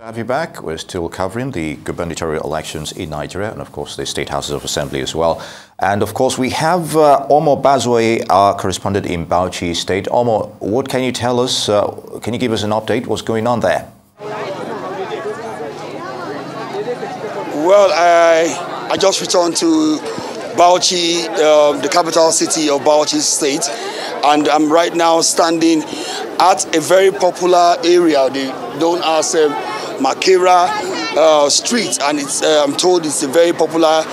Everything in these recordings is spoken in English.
Have you back. We're still covering the gubernatorial elections in Nigeria and, of course, the state houses of assembly as well. And, of course, we have Omo Bazwe, our correspondent in Bauchi State. Omo, what can you tell us? Can you give us an update? What's going on there? Well, I just returned to Bauchi, the capital city of Bauchi State, and I'm right now standing at a very popular area, known as Makera Street, and it's I'm told it's a very popular,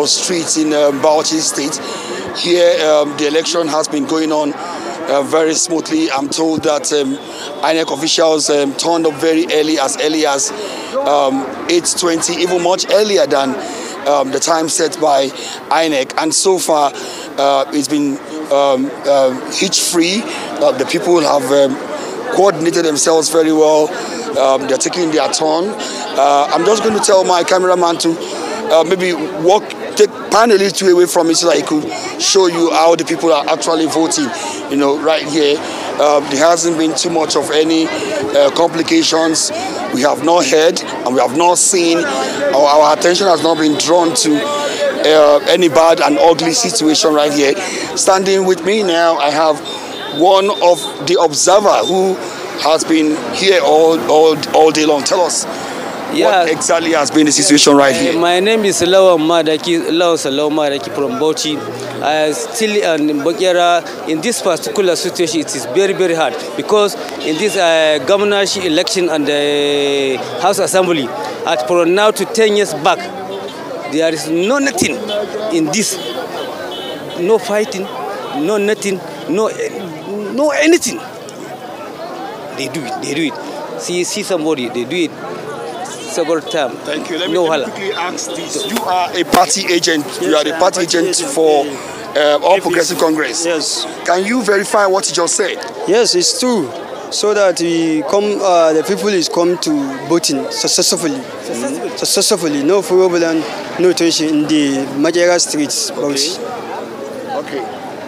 street in Bauchi State. Here, the election has been going on very smoothly. I'm told that INEC officials turned up very early as 8:20, even much earlier than the time set by INEC, and so far it's been hitch-free. The people have coordinated themselves very well. They're taking their turn. I'm just going to tell my cameraman to maybe pan a little away from it so that he could show you how the people are actually voting. Right here, there hasn't been too much of any complications. We have not heard and we have not seen. Our attention has not been drawn to any bad and ugly situation right here. Standing with me now, I have one of the observer who has been here all day long. Tell us what exactly has been the situation right here. My name is Lawa Madaki from Bauchi. Still in Makera, in this particular situation, it is very, very hard because in this governorship election and the House Assembly, from now to 10 years back, there is nothing in this, no fighting, no nothing, no anything. They do it. See somebody, they do it several times. Thank you. Let me quickly ask this. You are a party agent. You are the party agent for All Progressive Congress. Yes. Can you verify what you just said? Yes, it's true. So that the people is come to voting successfully. Successfully. No problem, no tension in the Makera streets. Okay.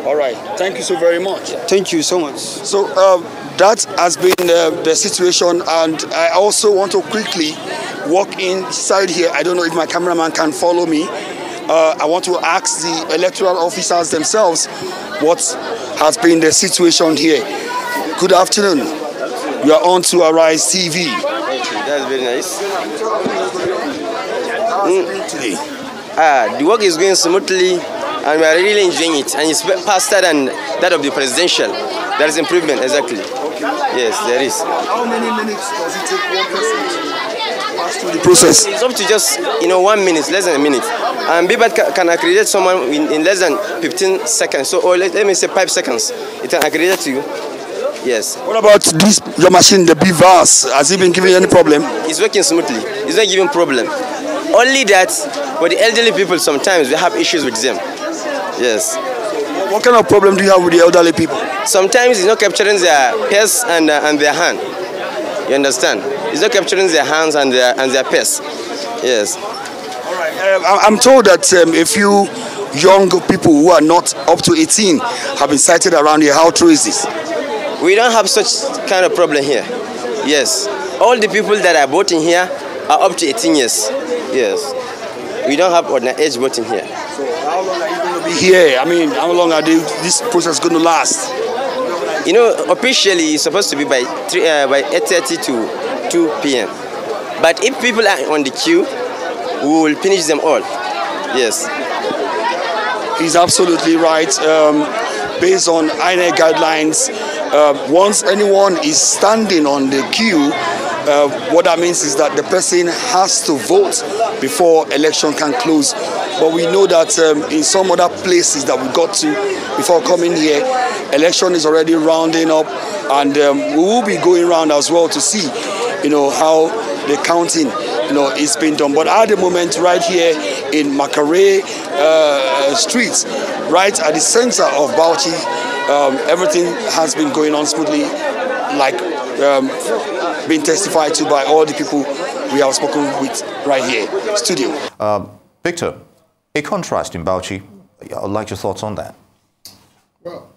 All right. Thank you so very much. Thank you so much. So that has been the situation, and I also want to quickly walk inside here. I don't know if my cameraman can follow me. I want to ask the electoral officers themselves what has been the situation here. Good afternoon. You are on to Arise TV. That's very nice. Today? The work is going smoothly and we are really enjoying it. And it's faster than that of the presidential. There is improvement, exactly. Okay. Yes, there is. How many minutes does it take one person to pass through the process? It's up to just 1 minute, less than a minute. And BBAT can accredit someone in less than 15 seconds. So, or let me say 5 seconds. It can accredit to you. Yes. What about this, your machine, the BVAS? Has it been giving you any problem? It's working smoothly. It's not giving problem. Only that for the elderly people, sometimes we have issues with them. Yes. What kind of problem do you have with the elderly people? Sometimes it's not capturing their purse and their hand. You understand? It's not capturing their hands and their purse. Yes. All right. I'm told that a few young people who are not up to 18 have been sighted around here. How true is this? We don't have such kind of problem here. Yes. All the people that are voting here are up to 18 years. Yes. We don't have age voting here. So how long are you going to be here? I mean, how long are this process going to last? Officially it's supposed to be by 8:30 to 2 p.m. But if people are on the queue, we will finish them all. Yes. He's absolutely right. Based on INEC guidelines, once anyone is standing on the queue, what that means is that the person has to vote before election can close. But we know that in some other places that we got to before coming here, election is already rounding up, and we will be going around as well to see, how the counting, is being done. But at the moment, right here in Makere Street, right at the center of Bauchi, everything has been going on smoothly, like being testified to by all the people we have spoken with right here. Studio. Victor, a contrast in Bauchi. I'd like your thoughts on that. Well,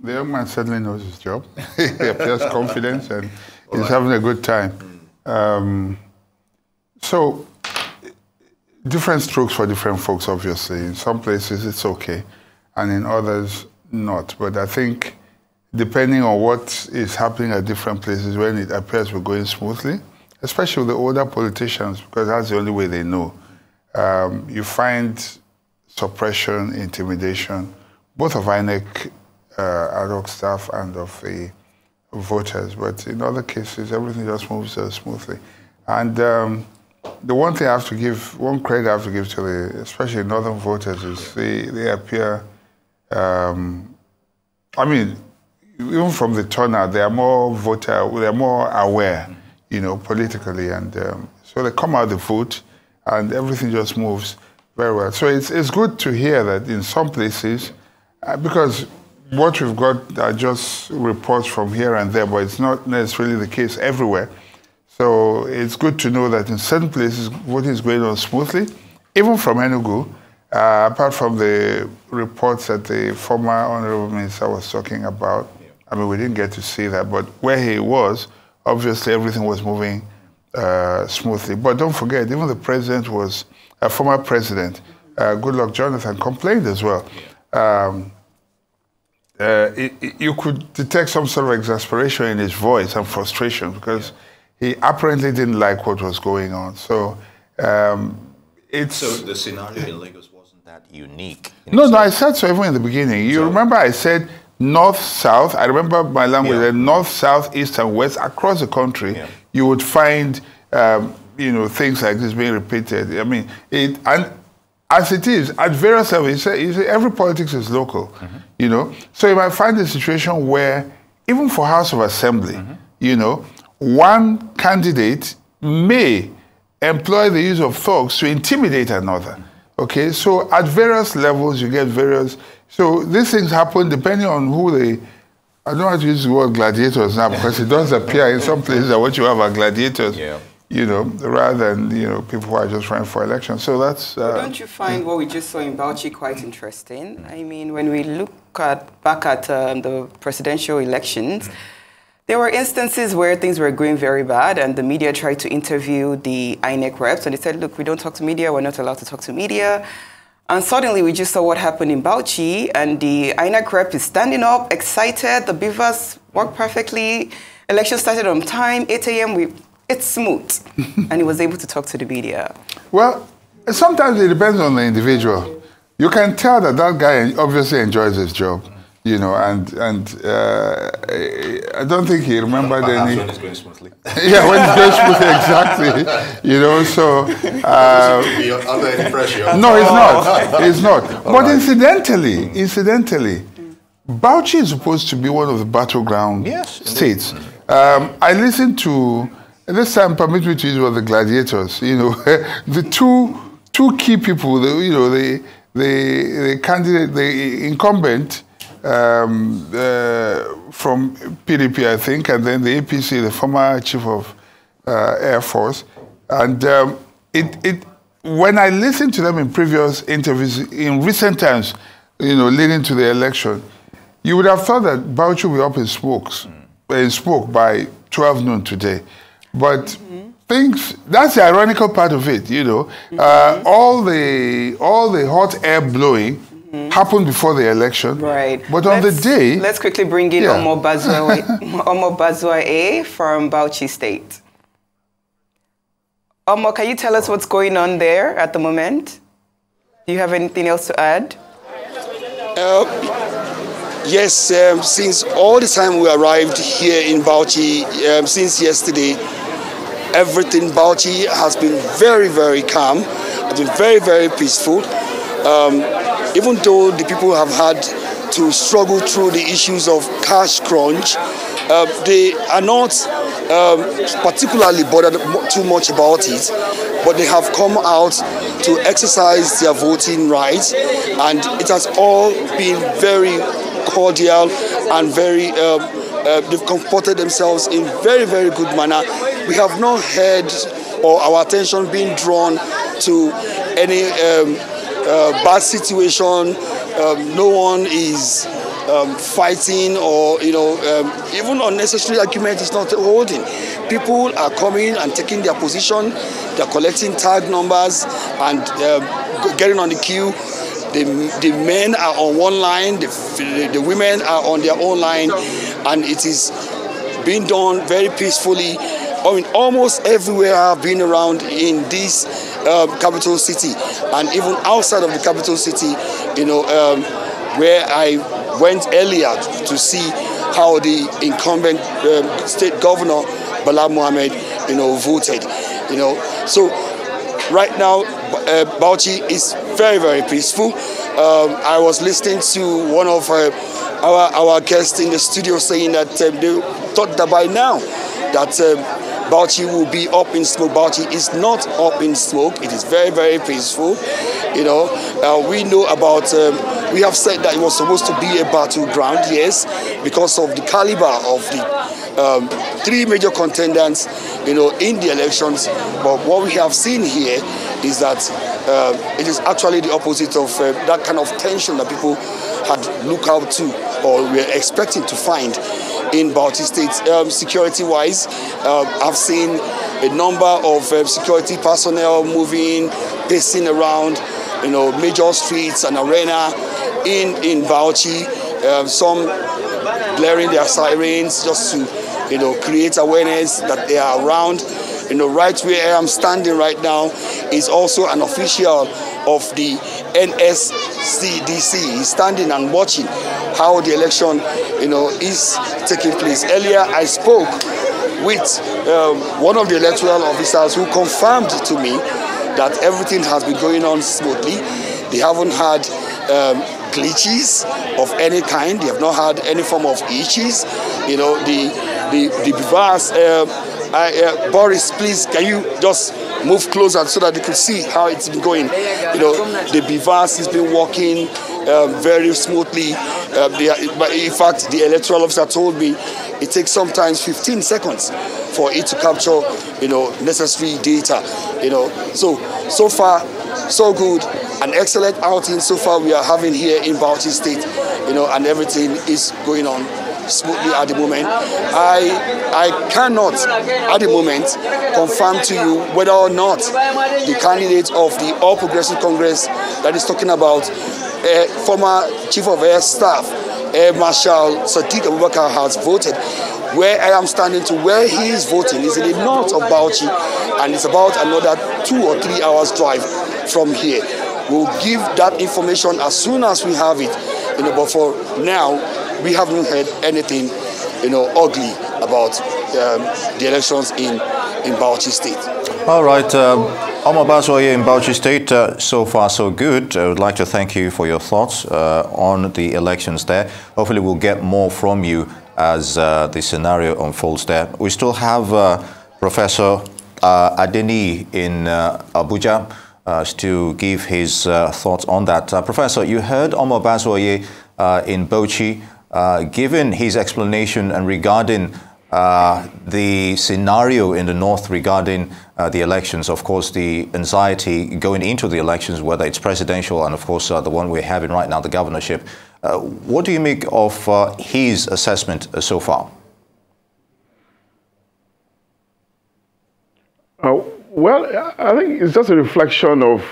the young man certainly knows his job. He appears confident and he's having a good time. So, different strokes for different folks, obviously. In some places it's okay, and in others not. But I think depending on what is happening at different places, when it appears we're going smoothly, especially with the older politicians, because that's the only way they know, you find suppression, intimidation, both of INEC ad hoc staff and of the voters. But in other cases, everything just moves smoothly. And the one thing I have to give, one credit I have to give to the, especially northern voters, is they appear, I mean, even from the turnout, they are more aware, you know, politically, and so they come out, they vote, and everything just moves very well. So it's good to hear that in some places, because what we've got are just reports from here and there, but it's not necessarily the case everywhere. So it's good to know that in certain places, voting is going on smoothly, even from Enugu, apart from the reports that the former Honorable Minister was talking about. I mean, we didn't get to see that, but where he was, obviously everything was moving smoothly. But don't forget, even the president was, a former president, Goodluck Jonathan, complained as well. You could detect some sort of exasperation in his voice and frustration because he apparently didn't like what was going on. So it's... So the scenario in Lagos wasn't that unique? No, I said so even in the beginning. You remember I said north, south. I remember my language said north, south, east, and west. Across the country, you would find, you know, things like this being repeated. I mean, and as it is, at various levels, you say every politics is local, you know. So you might find a situation where, even for House of Assembly, you know, one candidate may employ the use of thugs to intimidate another. Okay, so at various levels, you get various... So these things happen depending on who they... I don't want to use the word gladiators now because it does appear in some places that what you have are gladiators, you know, rather than, you know, people who are just running for election. So that's... don't you find what we just saw in Bauchi quite interesting? I mean, when we look back at the presidential elections, there were instances where things were going very bad and the media tried to interview the INEC reps and they said, look, we don't talk to media, we're not allowed to talk to media. And suddenly we just saw what happened in Bauchi and the INEC rep is standing up, excited, the beavers worked perfectly, election started on time, 8 a.m., it's smooth. And he was able to talk to the media. Well, sometimes it depends on the individual. You can tell that that guy obviously enjoys his job. You know, and I don't think he remembered any... when it's going smoothly. Yeah, when it's going smoothly, exactly. You know, so... under any pressure. No, it's not. It's not. But right. Incidentally, Bauchi is supposed to be one of the battleground states. I listened to... This time, permit me to use one of the gladiators. You know, the two key people, you know, the candidate, the incumbent... from PDP, I think, and then the APC, the former chief of Air Force. And when I listened to them in previous interviews, in recent times, you know, leading to the election, you would have thought that Bauchi would be up in smoke by 12 noon today. But things, that's the ironical part of it, you know. All the hot air blowing happened before the election. Right. But on the day... Let's quickly bring in Omo Bazua A from Bauchi State. Omo, can you tell us what's going on there at the moment? Do you have anything else to add? Yes, since all the time we arrived here in Bauchi, since yesterday, everything Bauchi has been very, very calm. It's been very, very peaceful. Even though the people have had to struggle through the issues of cash crunch, they are not particularly bothered too much about it, but they have come out to exercise their voting rights, and it has all been very cordial and very, they've comported themselves in very, very good manner. We have not heard or our attention being drawn to any bad situation. No one is fighting or, even unnecessary argument is not holding. People are coming and taking their position. They're collecting tag numbers and getting on the queue. The men are on one line, the women are on their own line, and it is being done very peacefully. I mean, almost everywhere I've been around in this capital city, and even outside of the capital city, where I went earlier to see how the incumbent state governor, Bala Mohammed, voted. So right now, Bauchi is very, very peaceful. I was listening to one of our guests in the studio saying that they thought that by now that Bauchi will be up in smoke. Bauchi is not up in smoke. It is very, very peaceful. We know about, we have said that it was supposed to be a battleground, yes, because of the caliber of the three major contenders, in the elections. But what we have seen here is that it is actually the opposite of that kind of tension that people had looked out to or were expecting to find in Bauchi State. Security-wise, I've seen a number of security personnel moving, pacing around, major streets and arena in Bauchi. Some blaring their sirens just to, create awareness that they are around. Right where I am standing right now is also an official of the NSCDC. He's standing and watching how the election, is taking place. Earlier, I spoke with one of the electoral officers who confirmed to me that everything has been going on smoothly. They haven't had glitches of any kind. They have not had any form of issues. The Bivas, Boris, please, can you just move closer so that they can see how it's been going? The Bivas has been working very smoothly. But in fact, the electoral officer told me it takes sometimes 15 seconds for it to capture, necessary data. So far, so good. An excellent outing so far we are having here in Bauchi State, and everything is going on smoothly at the moment. I cannot at the moment confirm to you whether or not the candidate of the All Progressive Congress that is talking about former Chief of Air Staff, Air Marshal Sadiq Abubakar, has voted. Where I am standing to where he is voting is in the north of Bauchi, and it's about another 2 or 3 hours drive from here. We'll give that information as soon as we have it, but for now, we haven't heard anything, ugly about the elections in Bauchi State. All right, Omar Bazoye in Bauchi State, so far so good. I would like to thank you for your thoughts on the elections there. Hopefully we'll get more from you as the scenario unfolds there. We still have Professor Adeni in Abuja to give his thoughts on that. Professor, you heard Omar Bazoye in Bauchi given his explanation and regarding the scenario in the north regarding the elections, of course, the anxiety going into the elections, whether it's presidential and, of course, the one we're having right now, the governorship. What do you make of his assessment so far? Well, I think it's just a reflection of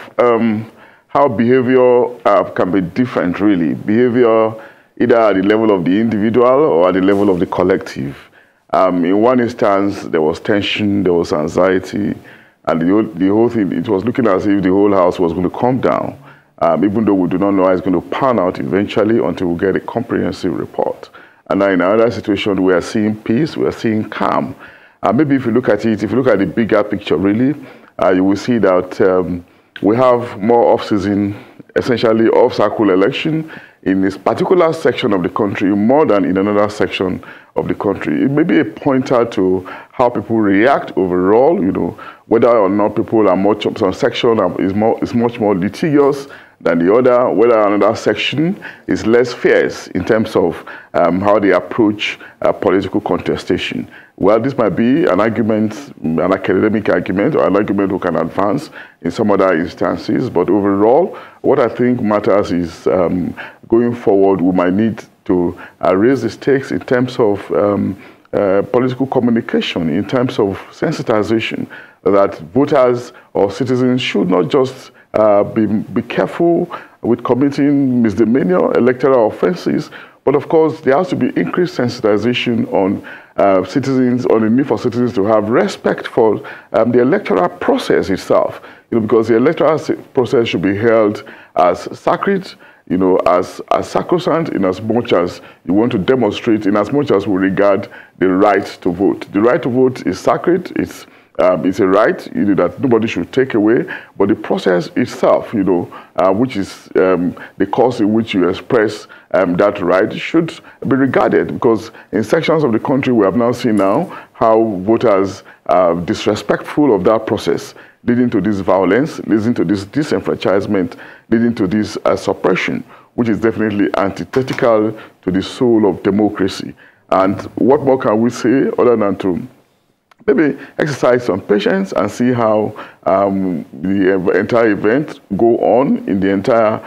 how behavior can be different, really. Behavior either at the level of the individual or at the level of the collective. In one instance, there was tension, there was anxiety, and the whole thing, it was looking as if the whole house was going to come down, even though we do not know how it's going to pan out eventually until we get a comprehensive report. And now in another situation, we are seeing peace, we are seeing calm. Maybe if you look at it, if you look at the bigger picture, really, you will see that we have more off-season, essentially off-cycle election in this particular section of the country more than in another section of the country. It may be a pointer to how people react overall, whether or not people are much, some section is much more litigious than the other, whether another section is less fierce in terms of how they approach political contestation. Well, this might be an argument, an academic argument, or an argument we can advance in some other instances. But overall, what I think matters is going forward, we might need to raise the stakes in terms of political communication, in terms of sensitization, that voters or citizens should not just be careful with committing misdemeanor electoral offenses, but of course there has to be increased sensitization on citizens, on the need for citizens to have respect for the electoral process itself. Because the electoral process should be held as sacred, as sacrosanct, in as much as you want to demonstrate, in as much as we regard the right to vote. The right to vote is sacred. It's a right that nobody should take away, but the process itself, which is the course in which you express that right, should be regarded, because in sections of the country we have now seen how voters are disrespectful of that process, leading to this violence, leading to this disenfranchisement, leading to this suppression, which is definitely antithetical to the soul of democracy. And what more can we say other than to maybe exercise some patience and see how the entire event go on in the entire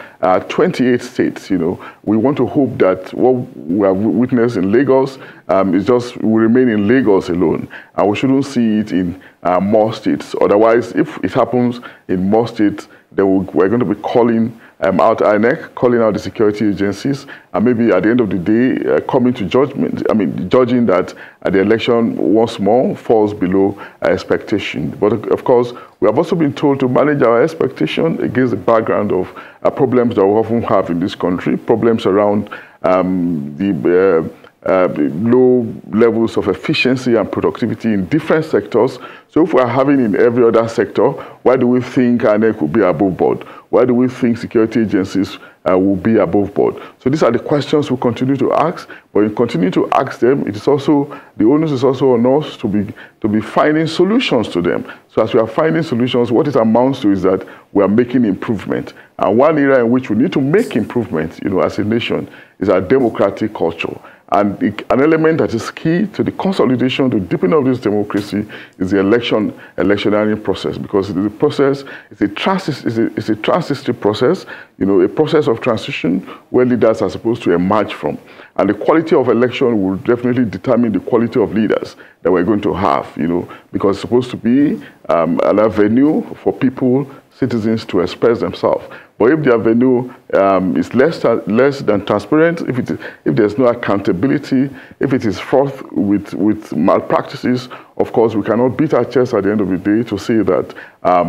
28 states. We want to hope that what we have witnessed in Lagos will remain in Lagos alone, and we shouldn't see it in more states. Otherwise, if it happens in more states, then we're going to be calling out INEC, calling out the security agencies, and maybe at the end of the day, coming to judgment. Judging that the election once more falls below expectation. But of course, we have also been told to manage our expectation against the background of problems that we often have in this country, problems around the low levels of efficiency and productivity in different sectors. So if we are having in every other sector, why do we think INEC will be above board? Why do we think security agencies will be above board? So these are the questions we continue to ask, but in continuing to ask them, it is also, the onus is also on us to be finding solutions to them. So as we are finding solutions, what it amounts to is that we are making improvement. And one area in which we need to make improvement, as a nation, is our democratic culture. And an element that is key to the consolidation, the deepening of this democracy, is the electionary process, because the process is a transitory process, a process of transition where leaders are supposed to emerge from. And the quality of election will definitely determine the quality of leaders that we're going to have, because it's supposed to be an avenue for people, citizens, to express themselves. But if the avenue is less than transparent, if there's no accountability, if it is fraught with malpractices, of course, we cannot beat our chest at the end of the day to say that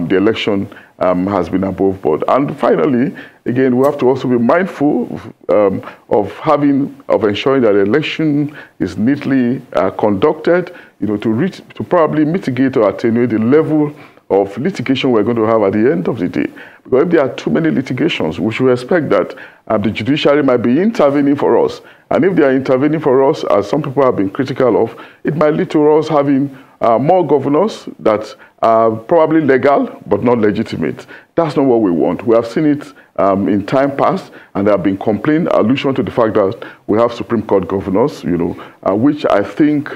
the election has been above board. And finally, again, we have to also be mindful of ensuring that the election is neatly conducted, to probably mitigate or attenuate the level of litigation we're going to have at the end of the day. Because if there are too many litigations, we should expect that the judiciary might be intervening for us. And if they are intervening for us, as some people have been critical of, it might lead to us having more governors that are probably legal but not legitimate. That's not what we want. We have seen it in time past, and there have been allusion to the fact that we have Supreme Court governors, which I think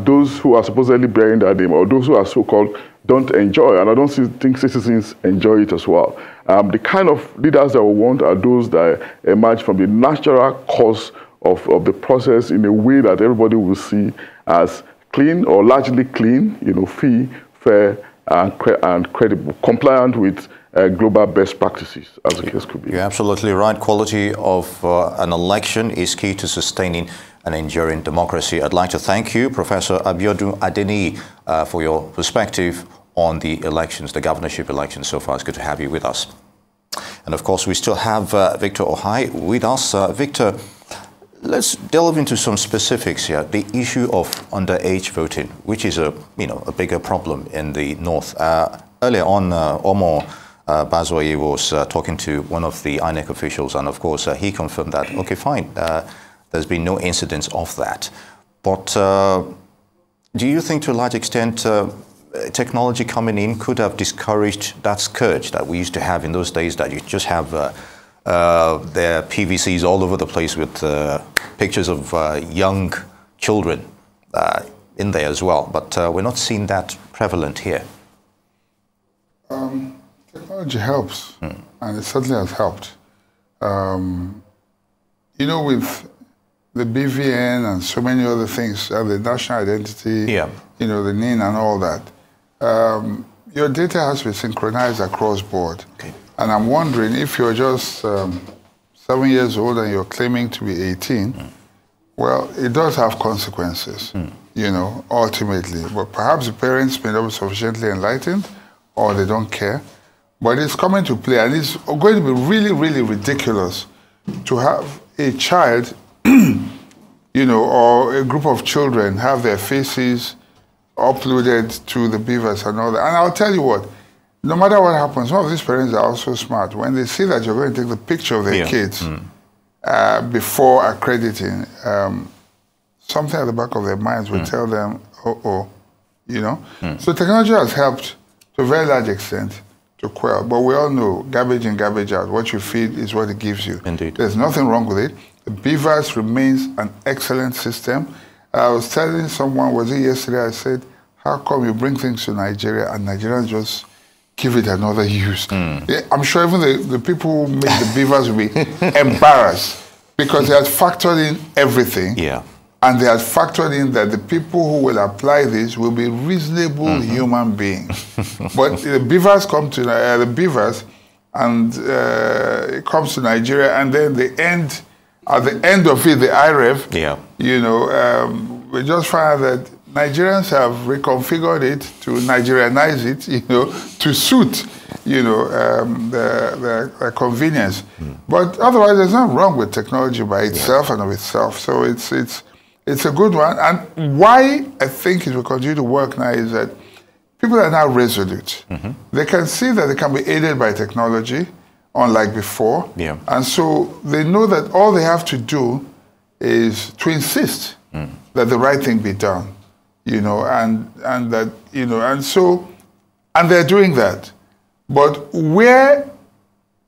those who are supposedly bearing that name, or those who are so-called, don't enjoy, and I don't think citizens enjoy it as well. The kind of leaders that we want are those that emerge from the natural course of the process in a way that everybody will see as clean or largely clean, free, fair, and credible, compliant with global best practices, as the case could be. You're absolutely right. Quality of an election is key to sustaining an enduring democracy. I'd like to thank you, Professor Abiodun Adeniyi, for your perspective on the elections, the governorship elections so far. It's good to have you with us. And of course, we still have Victor Ohai with us. Victor, let's delve into some specifics here. The issue of underage voting, which is a bigger problem in the north. Earlier on, Omo Bazoye was talking to one of the INEC officials, and of course, he confirmed that, okay, fine, there's been no incidents of that. But do you think to a large extent technology coming in could have discouraged that scourge that we used to have in those days, that you just have their PVCs all over the place with pictures of young children in there as well? But we're not seeing that prevalent here. Technology helps, and it certainly has helped. With the BVN and so many other things, and the national identity, you know, the NIN and all that, your data has to be synchronized across board. Okay. And I'm wondering if you're just 7 years old and you're claiming to be 18, well, it does have consequences, you know, ultimately. But perhaps the parents may not be sufficiently enlightened or they don't care. But it's coming to play, and it's going to be really, really ridiculous to have a child, you know, or a group of children have their faces uploaded to the beavers and all that. And I'll tell you what, no matter what happens, some of these parents are also smart. When they see that you're going to take the picture of their kids before accrediting, something at the back of their minds will tell them, you know. So technology has helped to a very large extent to quell, but we all know garbage in, garbage out. What you feed is what it gives you. Indeed. There's nothing wrong with it. The beavers remains an excellent system. I was telling someone, was it yesterday, I said, how come you bring things to Nigeria and Nigerians just give it another use? Yeah, I'm sure even the people who make the beavers will be embarrassed because they had factored in everything. Yeah. And they had factored in that the people who will apply this will be reasonable human beings. But the beavers come to the beavers, and it comes to Nigeria, and then at the end of it, the IREV, you know, we just find that Nigerians have reconfigured it to Nigerianize it, you know, to suit, you know, the convenience. But otherwise, there's nothing wrong with technology by itself and of itself. So it's a good one. And why I think it will continue to work now is that people are now resolute. They can see that they can be aided by technology, unlike before. And so they know that all they have to do is to insist that the right thing be done, you know, and that, you know, and they're doing that. But where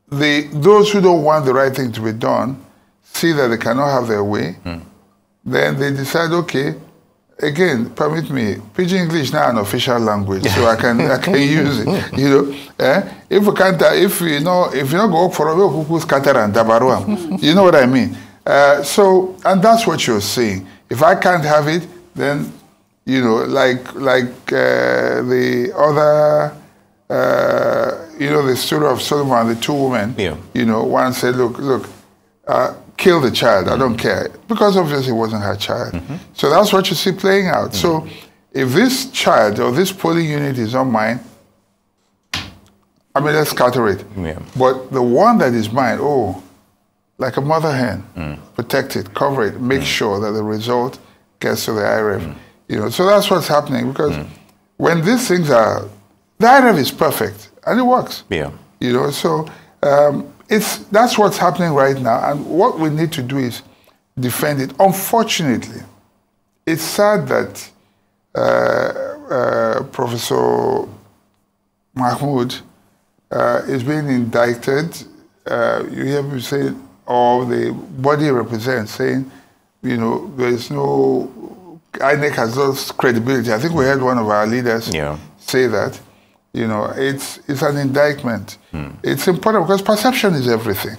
those who don't want the right thing to be done see that they cannot have their way, then they decide, okay, again, permit me, Pidgin English now an official language, so I can use it. You know, if we can't, if you not go up for a while, scatter and dabaruam, you know what I mean. So, and that's what you're saying. If I can't have it, then you know, like the other, you know, the story of Solomon and the two women. You know, one said, look. Kill the child, I don't care. Because obviously it wasn't her child. So that's what you see playing out. So if this child or this polling unit is not mine, I mean, let's scatter it. But the one that is mine, like a mother hen, protect it, cover it, make sure that the result gets to the IREF. You know, so that's what's happening, because when these things are, the IREF is perfect and it works. You know, so that's what's happening right now, and what we need to do is defend it. Unfortunately, it's sad that Professor Mahmoud is being indicted. You hear people say, or the body represents saying, you know, there's no, INEC has lost credibility. I think we heard one of our leaders say that. You know, it's an indictment. It's important because perception is everything.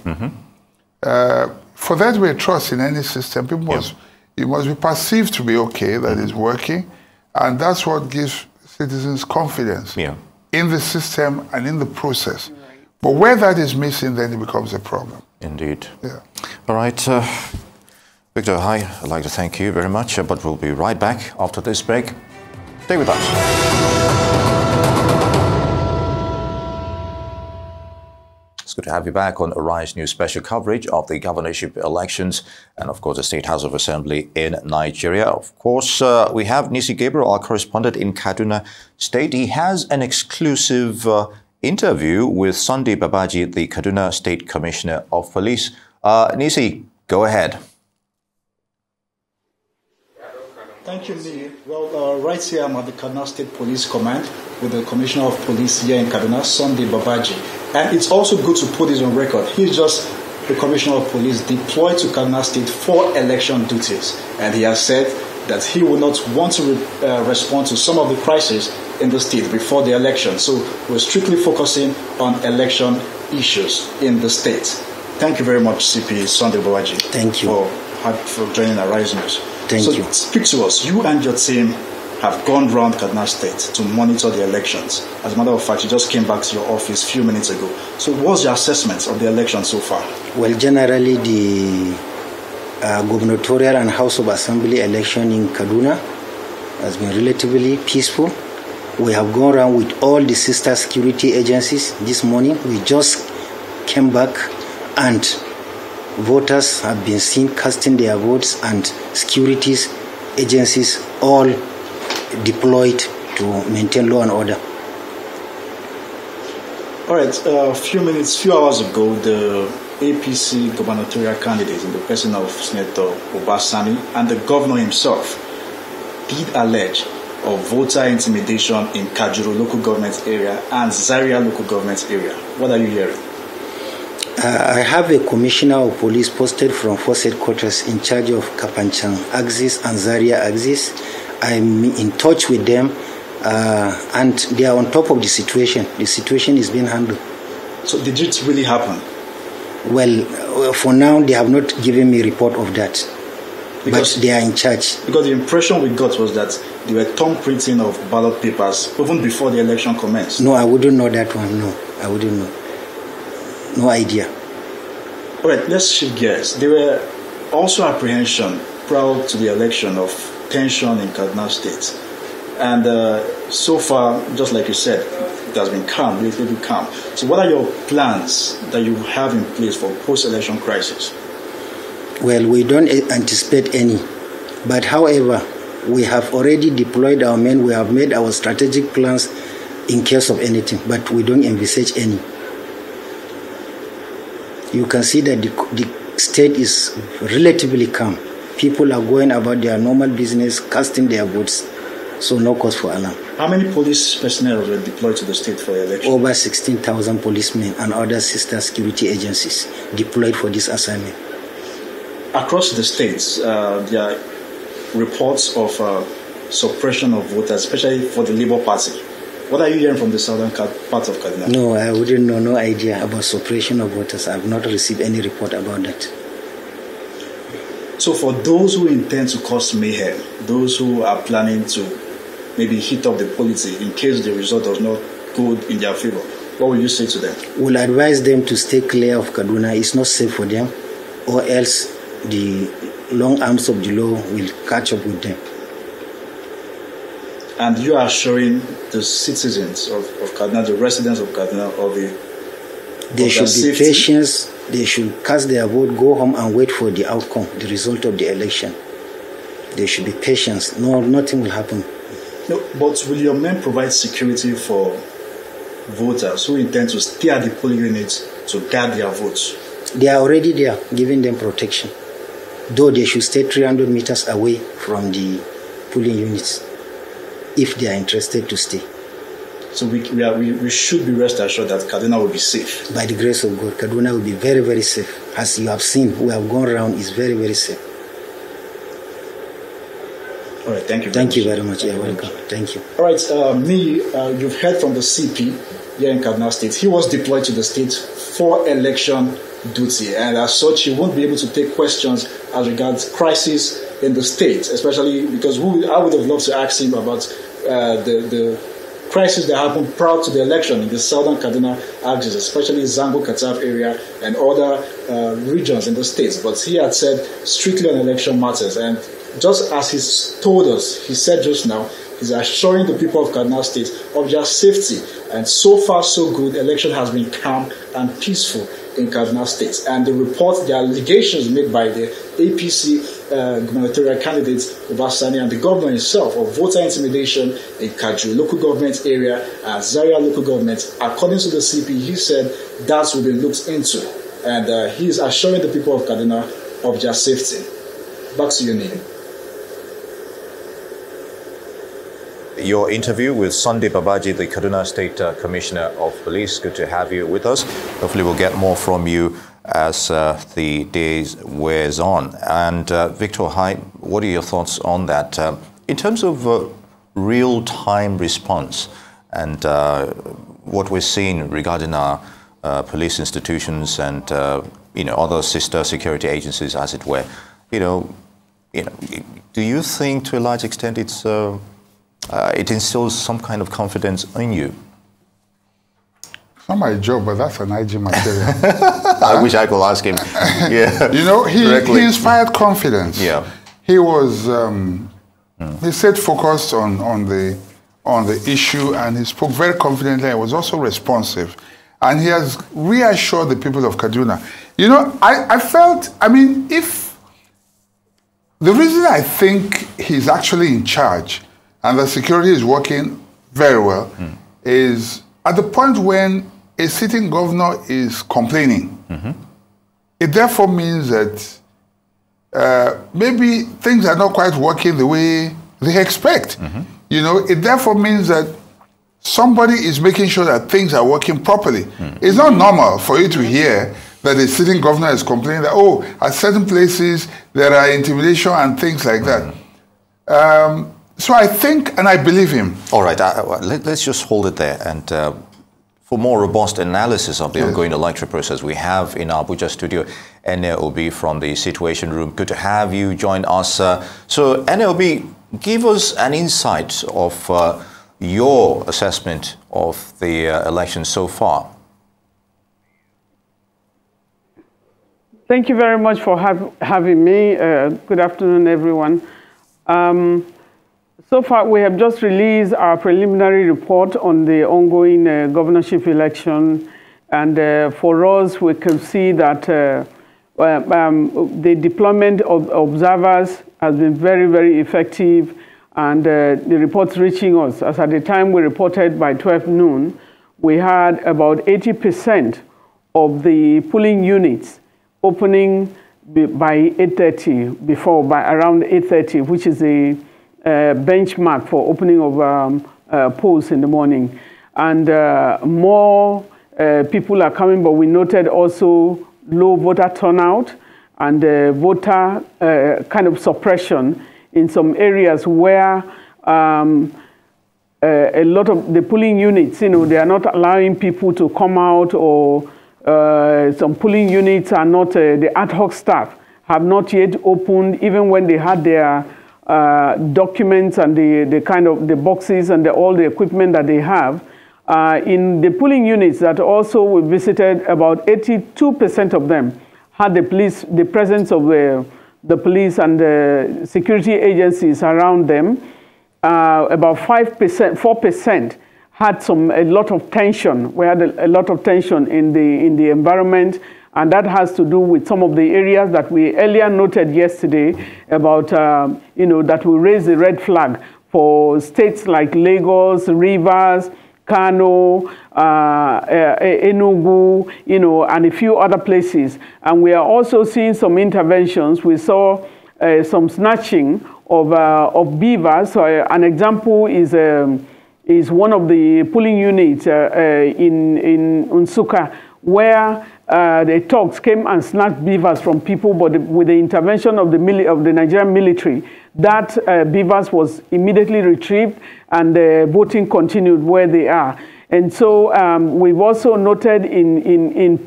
For there to be a trust in any system, it must be perceived to be okay, that it's working, and that's what gives citizens confidence in the system and in the process. But where that is missing, then it becomes a problem. Indeed. All right, Victor, hi. I'd like to thank you very much, but we'll be right back after this break. Stay with us. It's good to have you back on Arise News special coverage of the governorship elections and, of course, the State House of Assembly in Nigeria. Of course, we have Nisi Gabriel, our correspondent in Kaduna State. He has an exclusive interview with Sunday Babaji, the Kaduna State Commissioner of Police. Nisi, go ahead. Thank you, Lee. Well, right here I'm at the Kaduna State Police Command with the Commissioner of Police here in Kaduna, Sunday Babaji. And it's also good to put this on record. He's just the Commissioner of Police deployed to Kaduna State for election duties. And he has said that he will not want to respond to some of the crises in the state before the election. So we're strictly focusing on election issues in the state. Thank you very much, CP Sunday Babaji. Thank you. For for joining Arise News. Thank you. So speak to us. You and your team have gone round Kaduna State to monitor the elections. As a matter of fact, you just came back to your office a few minutes ago. So what's your assessment of the election so far? Well, generally the gubernatorial and House of Assembly election in Kaduna has been relatively peaceful. We have gone around with all the sister security agencies this morning. We just came back and voters have been seen casting their votes and securities agencies all deployed to maintain law and order. All right, few hours ago, the APC gubernatorial candidate in the person of Senator Obasani and the governor himself did allege of voter intimidation in Kajuru local government area and Zaria local government area. What are you hearing? I have a commissioner of police posted from force headquarters in charge of Kapanchan axis and Zaria axis. I'm in touch with them and they are on top of the situation. The situation is being handled. So did it really happen? Well, for now they have not given me a report of that. Because they are in charge. Because the impression we got was that they were thumbprinting of ballot papers even before the election commenced. No, I wouldn't know that one. No, I wouldn't know. No idea. All right, let's shift gears. There were also apprehension prior to the election of tension in Kaduna State. And so far, just like you said, it has been calm, relatively calm. So what are your plans that you have in place for post-election crisis? Well, we don't anticipate any. But however, we have already deployed our men. We have made our strategic plans in case of anything, but we don't envisage any. You can see that the state is relatively calm. People are going about their normal business, casting their votes, so no cause for alarm. How many police personnel were deployed to the state for the election? Over 16,000 policemen and other sister security agencies deployed for this assignment. Across the states, there are reports of suppression of voters, especially for the Labour Party. What are you hearing from the southern part of Kaduna? No, I wouldn't know, no idea about suppression of voters. I have not received any report about that. So for those who intend to cause mayhem, those who are planning to maybe heat up the polity in case the result does not go in their favor, what will you say to them? We'll advise them to stay clear of Kaduna. It's not safe for them, or else the long arms of the law will catch up with them. And you are assuring the citizens of Kaduna, the residents of Kaduna, of they should be patient. They should cast their vote, go home and wait for the outcome, the result of the election. They should be patient. No, nothing will happen. No, but will your men provide security for voters who intend to stay at the polling units to guard their votes? They are already there, giving them protection. Though they should stay 300 meters away from the polling units if they are interested to stay. So we should be rest assured that Kaduna will be safe. By the grace of God, Kaduna will be very, very safe. As you have seen, we have gone around, it's very, very safe. All right, thank you. Thank you very much. You're welcome. Thank you. All right, you've heard from the CP here in Kaduna State. He was deployed to the state for election duty, and as such, he won't be able to take questions as regards crisis in the state, especially because I would have loved to ask him about the crisis that happened prior to the election in the southern Kaduna axis, especially Zango Katab area and other regions in the states. But he had said strictly on election matters, and just as he's told us, he said just now, he's assuring the people of Kaduna State of their safety. And so far, so good. Election has been calm and peaceful in Kaduna State. And the allegations made by the APC gubernatorial candidates, Obasani, and the governor himself of voter intimidation in Kaju local government area and Zaria local government, according to the CP, he said that will be looked into. And he is assuring the people of Kaduna of their safety. Back to you, Neil. Your interview with Sunday Babaji, the Kaduna State Commissioner of Police. Good to have you with us. Hopefully we'll get more from you as the days wears on. And Victor, hi, what are your thoughts on that? In terms of real-time response and what we're seeing regarding our police institutions and other sister security agencies, as it were, do you think to a large extent it instills some kind of confidence in you? It's not my job, but that's an IG material. I wish I could ask him. Yeah, he inspired confidence. Yeah, he was. He stayed focused on the issue, and he spoke very confidently. And was also responsive, and he has reassured the people of Kaduna. I felt. I mean, if the reason I think he's actually in charge and the security is working very well is at the point when a sitting governor is complaining. It therefore means that maybe things are not quite working the way they expect. It therefore means that somebody is making sure that things are working properly. It's not normal for you to hear that a sitting governor is complaining that, oh, at certain places there are intimidation and things like that. So I think, and I believe him. All right, let's just hold it there. And for more robust analysis of the ongoing electoral process, we have in our Abuja studio NLB from the Situation Room. Good to have you join us. So NLB, give us an insight of your assessment of the election so far. Thank you very much for having me. Good afternoon, everyone. So far, we have just released our preliminary report on the ongoing governorship election. And for us, we can see that the deployment of observers has been very, very effective. And the reports reaching us, as at the time we reported by 12 noon, we had about 80% of the polling units opening by 8:30, by around 8:30, which is the benchmark for opening of polls in the morning. And more people are coming, but we noted also low voter turnout and voter kind of suppression in some areas where a lot of the polling units, they are not allowing people to come out, or some polling units are not, the ad hoc staff have not yet opened, even when they had their documents and the kind of the boxes and all the equipment that they have. In the polling units that also we visited, about 82% of them had the presence of the police and the security agencies around them. About 4% had a lot of tension. We had a lot of tension in the environment, and that has to do with some of the areas that we earlier noted yesterday about, that we raised the red flag for states like Lagos, Rivers, Kano, Enugu, and a few other places. And we are also seeing some interventions. We saw some snatching of beavers. So, an example is one of the polling units in Nsukka, where the thugs came and snatched beavers from people, but with the intervention of the Nigerian military, that beavers was immediately retrieved, and voting continued where they are. And so we've also noted in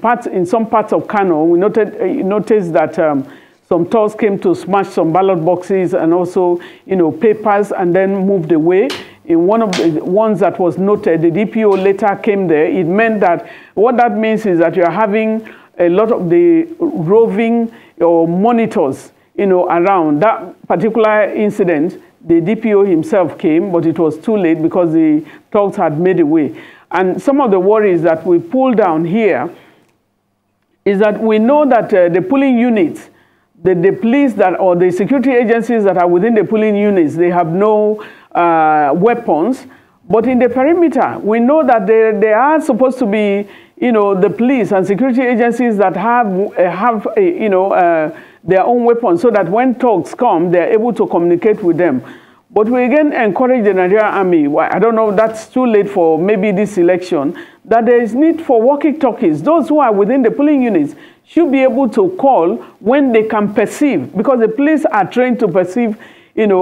some parts of Kano, we noticed that some thugs came to smash some ballot boxes and also papers, and then moved away. In one of the ones that was noted, the DPO later came there. It meant that what that means is that you are having a lot of the roving or monitors, around. That particular incident, the DPO himself came, but it was too late because the thugs had made away. And some of the worries that we pull down here is that we know that the polling units, the police or the security agencies that are within the polling units, they have no weapons. But in the perimeter, we know that there are supposed to be, the police and security agencies that have their own weapons, so that when thugs come, they're able to communicate with them. But we again encourage the Nigerian Army, I don't know, that's too late for maybe this election, that there is need for walkie-talkies. Those who are within the polling units should be able to call when they can perceive, because the police are trained to perceive, whether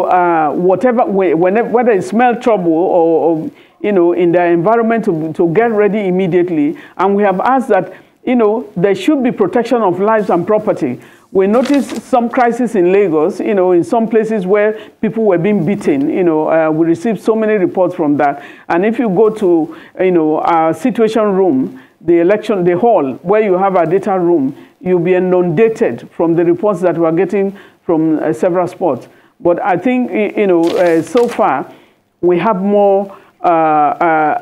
they smell trouble or in their environment to get ready immediately. And we have asked that, there should be protection of lives and property. We noticed some crisis in Lagos, in some places where people were being beaten. We received so many reports from that. And if you go to, our situation room, the hall where you have our data room, you'll be inundated from the reports that we're getting from several spots. But I think, so far, we have more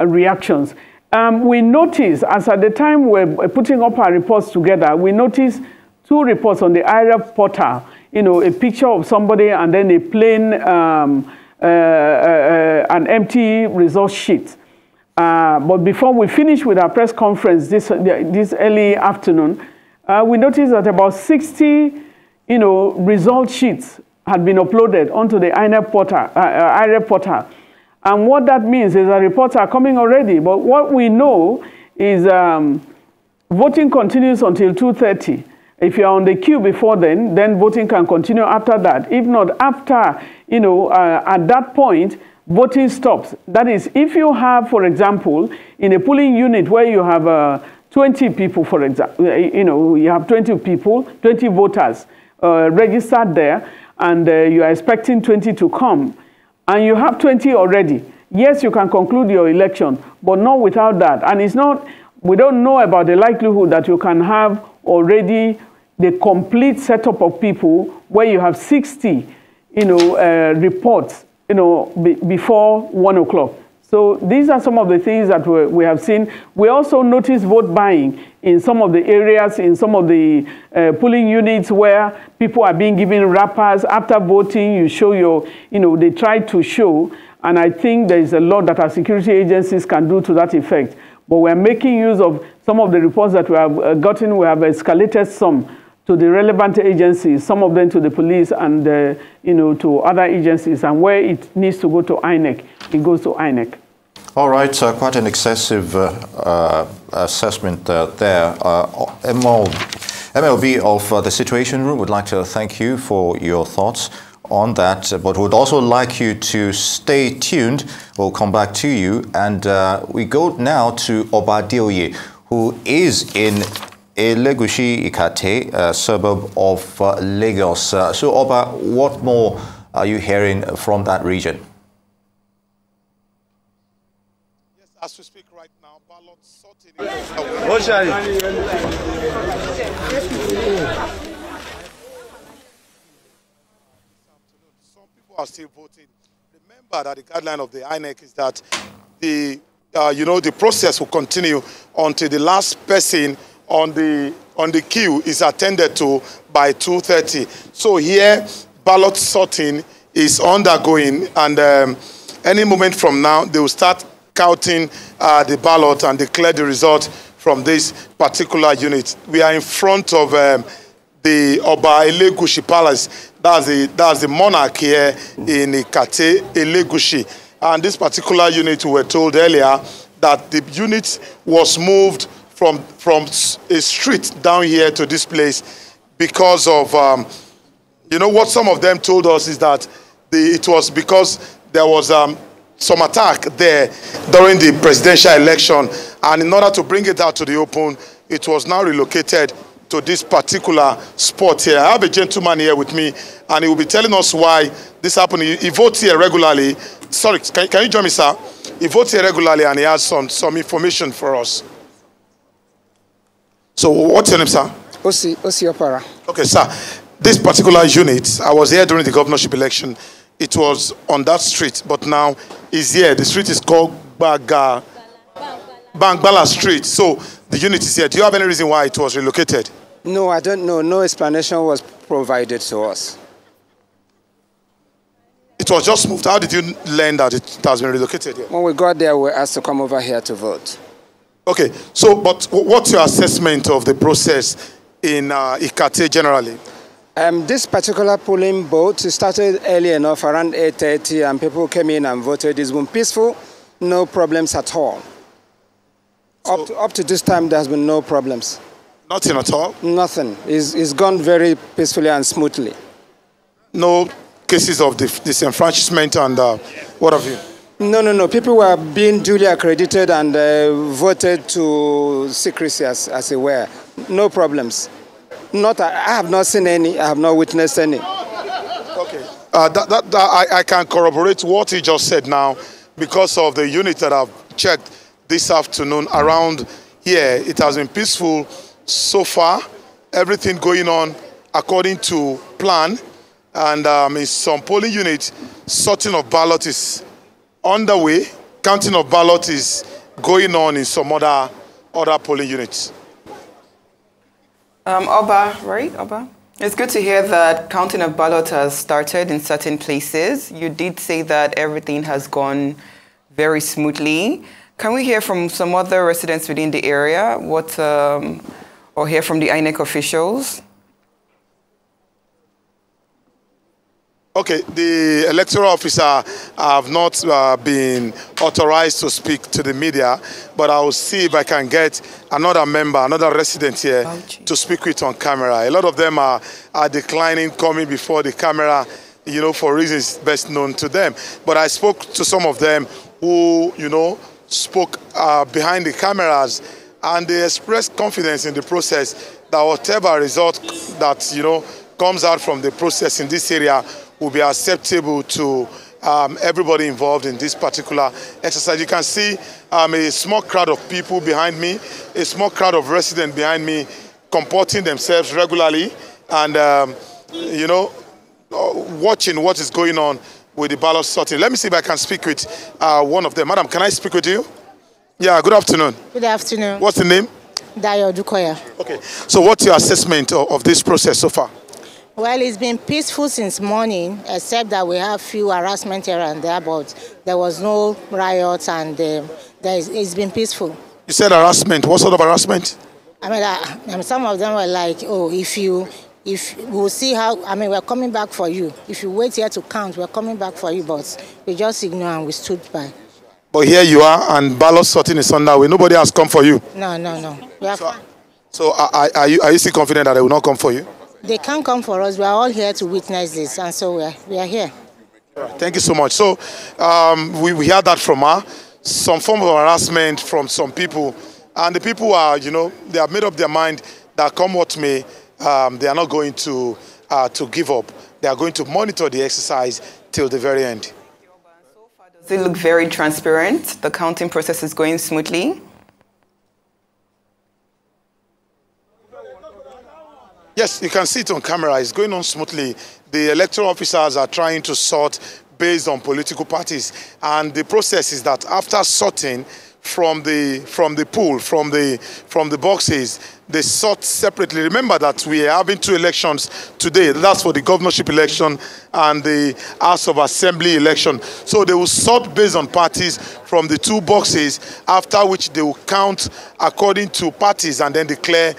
reactions. We noticed, as at the time we're putting up our reports together, we noticed 2 reports on the IRF portal, a picture of somebody and then a plain, an empty result sheet. But before we finish with our press conference this early afternoon, we noticed that about 60, result sheets had been uploaded onto the IRF portal. And what that means is that reports are coming already. But what we know is voting continues until 2:30. If you're on the queue before then voting can continue after that. If not, after, at that point, voting stops. That is, if you have, for example, in a polling unit where you have 20 people, for example, you have 20 people, 20 voters registered there, and you are expecting 20 to come, and you have 20 already. Yes, you can conclude your election, but not without that. And it's not, we don't know about the likelihood that you can have already the complete setup of people where you have 60, reports, before 1 o'clock. So these are some of the things that we have seen. We also noticed vote buying in some of the areas, in some of the polling units where people are being given wrappers. After voting, you show your, they try to show. And I think there is a lot that our security agencies can do to that effect. But we're making use of some of the reports that we have gotten. We have escalated some to the relevant agencies, some of them to the police and, to other agencies. And where it needs to go to INEC, it goes to INEC. All right, quite an excessive assessment there. MLB of the Situation Room would like to thank you for your thoughts on that, but would also like you to stay tuned. We'll come back to you. And we go now to Obadioye, who is in Elegushi Ikate, a suburb of Lagos. So, Oba, what more are you hearing from that region? Yes, as we speak right now, ballot sorting Some people are still voting. Remember that the guideline of the INEC is that the process will continue until the last person on the queue is attended to by 2:30. So here, ballot sorting is undergoing, and any moment from now, they will start counting the ballot and declare the result from this particular unit. We are in front of the Oba Elegushi Palace. That's the monarch here in Ikate, Elegushi. And this particular unit, we were told earlier that the unit was moved from a street down here to this place because of, what some of them told us is that it was because there was some attack there during the presidential election, and in order to bring it out to the open, it was now relocated to this particular spot here. I have a gentleman here with me, and he will be telling us why this happened. He votes here regularly. Sorry, can you join me, sir? He votes here regularly, and he has some information for us. So what's your name, sir? Osi Opara. Okay, sir. This particular unit, I was here during the governorship election. It was on that street, but now it's here. The street is called Bangbala Street. So the unit is here. Do you have any reason why it was relocated? No, I don't know. No explanation was provided to us. It was just moved. How did you learn that it has been relocated here? When we got there, we were asked to come over here to vote. Okay, so, but what's your assessment of the process in Ikate generally? This particular polling vote started early enough, around 8:30, and people came in and voted. It's been peaceful, no problems at all. So, up to this time, there's been no problems. Nothing at all? Nothing. It's gone very peacefully and smoothly. No cases of disenfranchisement and what have you? No. People were being duly accredited and voted to secrecy as it were. No problems. I have not seen any. I have not witnessed any. Okay. I can corroborate what he just said now because of the unit that I've checked this afternoon around here. It has been peaceful so far. Everything going on according to plan. And in some polling units, sorting of ballot is underway. Counting of ballot is going on in some other polling units. Oba, right? Oba? It's good to hear that counting of ballot has started in certain places. You did say that everything has gone very smoothly. Can we hear from some other residents within the area or hear from the INEC officials? Okay, the electoral officer have not been authorized to speak to the media, but I will see if I can get another member, another resident here to speak with on camera. A lot of them are declining coming before the camera, you know, for reasons best known to them. But I spoke to some of them who, you know, spoke behind the cameras, and they expressed confidence in the process that whatever result that, you know, comes out from the process in this area will be acceptable to everybody involved in this particular exercise. You can see a small crowd of people behind me, a small crowd of residents behind me comporting themselves regularly and, you know, watching what is going on with the ballot sorting. Let me see if I can speak with one of them. Madam, can I speak with you? Yeah, good afternoon. Good afternoon. What's the name? Dayo Dukoya. Okay, so what's your assessment of this process so far? Well, it's been peaceful since morning, except that we have few harassment here and there, but there was no riots and it's been peaceful. You said harassment. What sort of harassment? I mean, some of them were like, oh, if we'll see how, I mean, we're coming back for you. If you wait here to count, we're coming back for you, but we just ignored and we stood by. But here you are, and ballot sorting is underway. Nobody has come for you. No. We are fine. So are you still confident that they will not come for you? They can't come for us. We are all here to witness this, and so we are here. Thank you so much. So we heard that from her, some form of harassment from some people, and the people are, you know, they have made up their mind that come what may, they are not going to give up. They are going to monitor the exercise till the very end. So far, does it look very transparent? The counting process is going smoothly? Yes, you can see it on camera. It's going on smoothly. The electoral officers are trying to sort based on political parties. And the process is that after sorting from the pool, from the boxes, they sort separately. Remember that we are having two elections today. That's for the governorship election and the House of Assembly election. So they will sort based on parties from the two boxes, after which they will count according to parties and then declare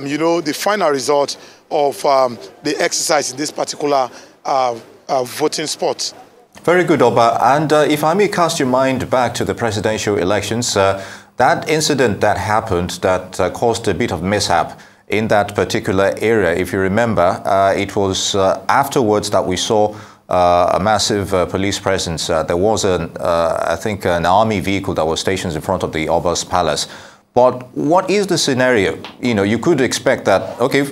you know, the final result of the exercise in this particular voting spot. Very good, Oba. And if I may cast your mind back to the presidential elections, that incident that happened that caused a bit of mishap in that particular area, if you remember, it was afterwards that we saw a massive police presence. There was, I think, an army vehicle that was stationed in front of the Oba's palace. But what is the scenario? You know, you could expect that, okay,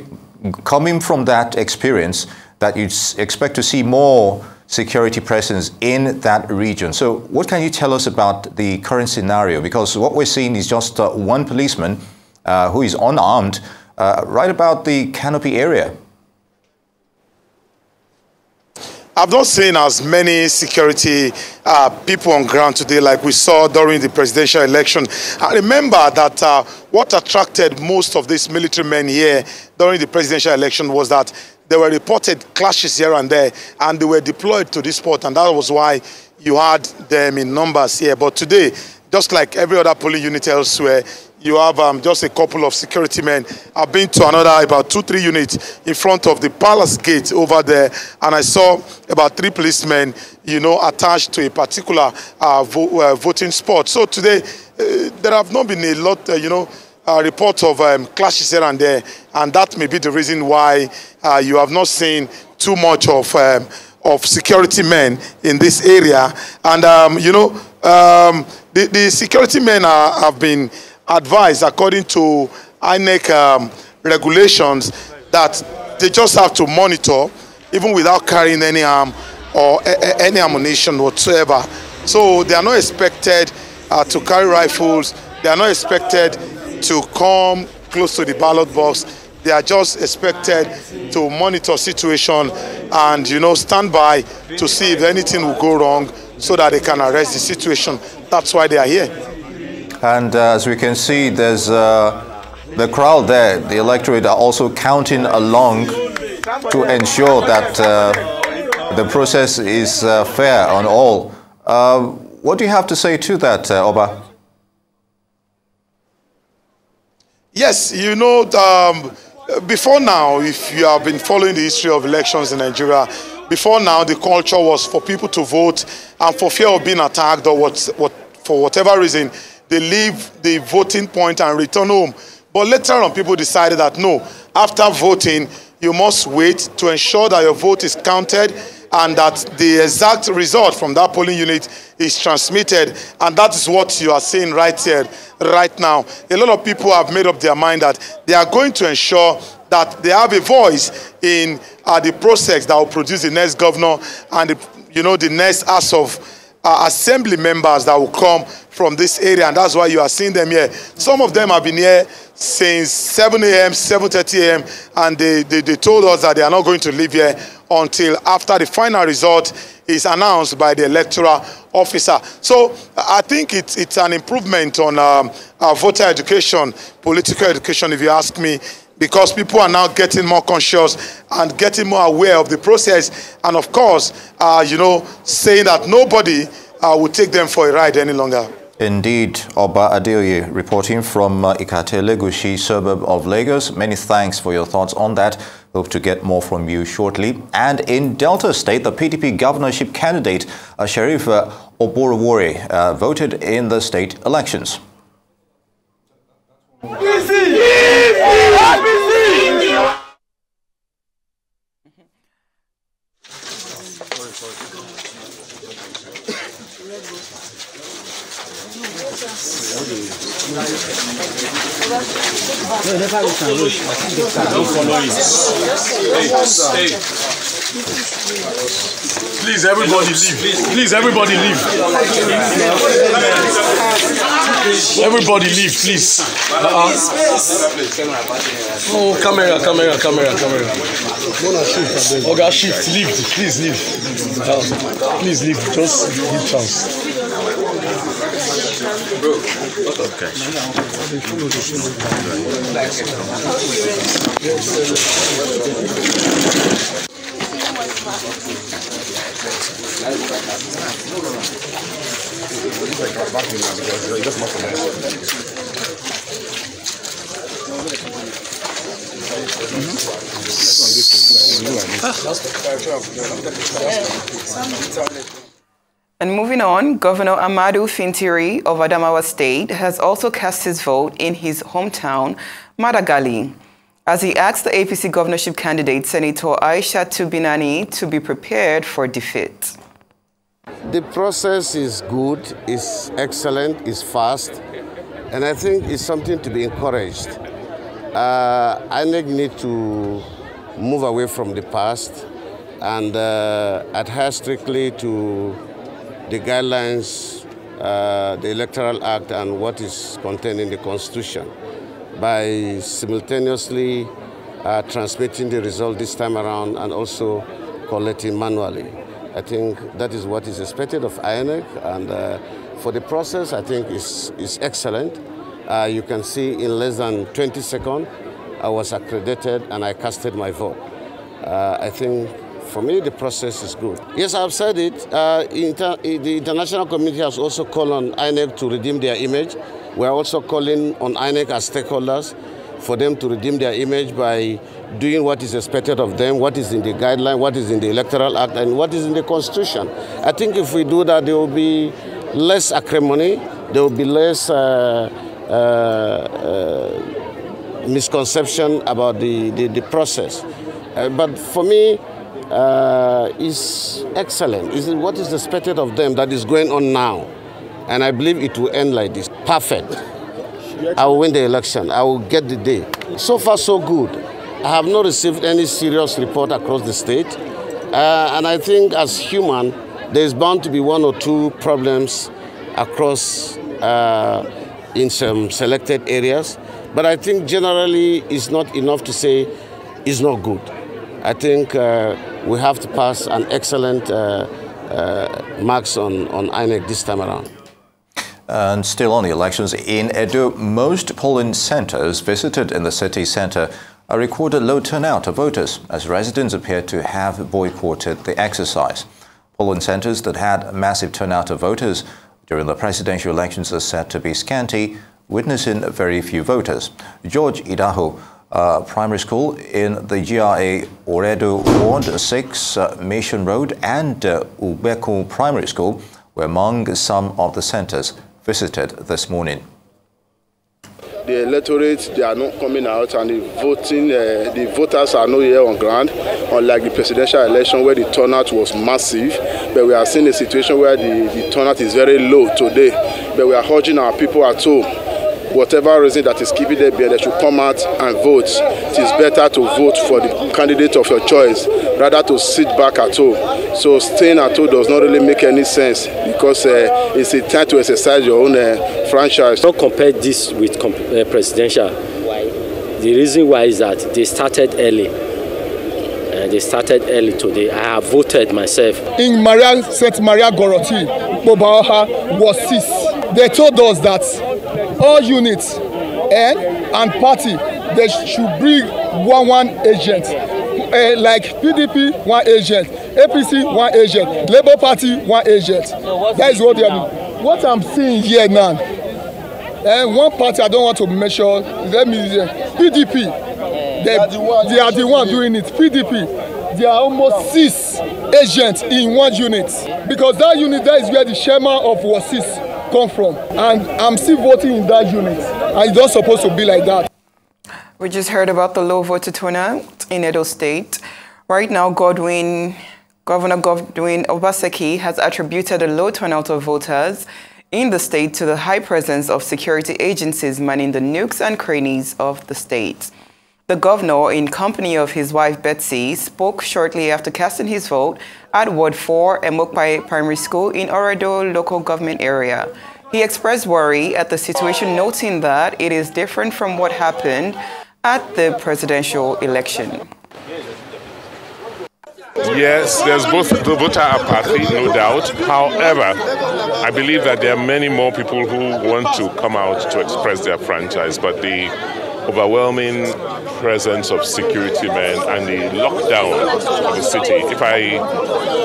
coming from that experience, that you'd expect to see more security presence in that region. So what can you tell us about the current scenario? Because what we're seeing is just one policeman who is unarmed right about the canopy area. I've not seen as many security people on ground today like we saw during the presidential election. I remember that what attracted most of these military men here during the presidential election was that there were reported clashes here and there, and they were deployed to this spot, and that was why you had them in numbers here. But today, just like every other polling unit elsewhere, you have just a couple of security men. I've been to another about 2-3 units in front of the palace gate over there, and I saw about 3 policemen, you know, attached to a particular voting spot. So today, there have not been a lot, you know, reports of clashes here and there, and that may be the reason why you have not seen too much of security men in this area. And you know, the security men have been advised, according to INEC regulations, that they just have to monitor, even without carrying any arm or any ammunition whatsoever. So they are not expected to carry rifles. They are not expected to come close to the ballot box. They are just expected to monitor situation and, you know, stand by to see if anything will go wrong so that they can arrest the situation. That's why they are here. And as we can see, there's the crowd there. The electorate are also counting along to ensure that the process is fair on all. What do you have to say to that, Oba? Yes, you know, before now, if you have been following the history of elections in Nigeria, before now the culture was for people to vote, and for fear of being attacked or for whatever reason, they leave the voting point and return home. But later on, people decided that no, after voting, you must wait to ensure that your vote is counted and that the exact result from that polling unit is transmitted. And that is what you are seeing right here, right now. A lot of people have made up their mind that they are going to ensure that they have a voice in the process that will produce the next governor and the next House of Assembly members that will come from this area. And that's why you are seeing them here. Some of them have been here since 7 a.m., 7:30 a.m. and they told us that they are not going to leave here until after the final result is announced by the electoral officer. So I think it's an improvement on our voter education, political education, if you ask me, because people are now getting more conscious and getting more aware of the process, and of course, saying that nobody will take them for a ride any longer. Indeed, Oba Adeoye reporting from Ikate Legushi, suburb of Lagos. Many thanks for your thoughts on that. Hope to get more from you shortly. And in Delta State, the PDP governorship candidate, Sheriff Oborowore, voted in the state elections. Please, everybody leave. Please, everybody leave. Everybody leave, please. Oh, camera. Okay, shift, leave. Please leave. Please leave. Just give chance. Okay. And moving on, Governor Amadu Fintiri of Adamawa State has also cast his vote in his hometown, Madagali, as he asked the APC governorship candidate, Senator Aishatu Binani, to be prepared for defeat. The process is good, is excellent, is fast, and I think it's something to be encouraged. INEC need to move away from the past and adhere strictly to the guidelines, the Electoral Act, and what is contained in the Constitution by simultaneously transmitting the result this time around and also collecting manually. I think that is what is expected of INEC, and for the process, I think is excellent. You can see in less than 20 seconds, I was accredited and I casted my vote. I think for me, the process is good. Yes, I've said it. The international community has also called on INEC to redeem their image. We're also calling on INEC as stakeholders for them to redeem their image by doing what is expected of them, what is in the guideline, what is in the Electoral Act, and what is in the Constitution. I think if we do that, there will be less acrimony, there will be less misconception about the process. But for me, it's excellent. It's what is expected of them that is going on now. And I believe it will end like this. Perfect. I will win the election. I will get the day. So far, so good. I have not received any serious report across the state. And I think as human, there's bound to be one or two problems across in some selected areas. But I think generally it's not enough to say it's not good. I think we have to pass an excellent marks on INEC this time around. And still on the elections in Edo, most polling centers visited in the city center recorded low turnout of voters as residents appear to have boycotted the exercise. Polling centers that had massive turnout of voters during the presidential elections are said to be scanty, witnessing very few voters. George Idaho Primary School in the GRA Oredo Ward 6 Mission Road and Ubeko Primary School were among some of the centers visited this morning. The electorate, they are not coming out, and the voters are not here on ground, unlike the presidential election where the turnout was massive. But we are seeing a situation where the turnout is very low today. But we are urging our people at home, whatever reason that is keeping them here, they should come out and vote. It is better to vote for the candidate of your choice rather to sit back at home. So staying at home does not really make any sense because it's a time to exercise your own franchise. Don't compare this with presidential. Why? The reason why is that they started early. They started early today. I have voted myself. In St. Maria Goroti, Bobaoha was 6. They told us that all units and party, they should bring one agent. Like PDP, 1 agent, APC, 1 agent, Labour Party, 1 agent. That is what they are doing. What I'm seeing here now, one party I don't want to mention, let me say, PDP. They are the one doing it. PDP, there are almost 6 agents in 1 unit. Because that unit, that is where the chairman of WASIS come from. And I'm still voting in that unit. And it's not supposed to be like that. We just heard about the low voter turnout in Edo State. Right now, Governor Godwin Obaseki has attributed a low turnout of voters in the state to the high presence of security agencies manning the nooks and crannies of the state. The governor, in company of his wife Betsy, spoke shortly after casting his vote at Ward 4 Emokpai Primary School in Oredo local government area. He expressed worry at the situation, noting that it is different from what happened at the presidential election. Yes, there's both the voter apathy, no doubt. However, I believe that there are many more people who want to come out to express their franchise, but the overwhelming presence of security men and the lockdown of the city. If I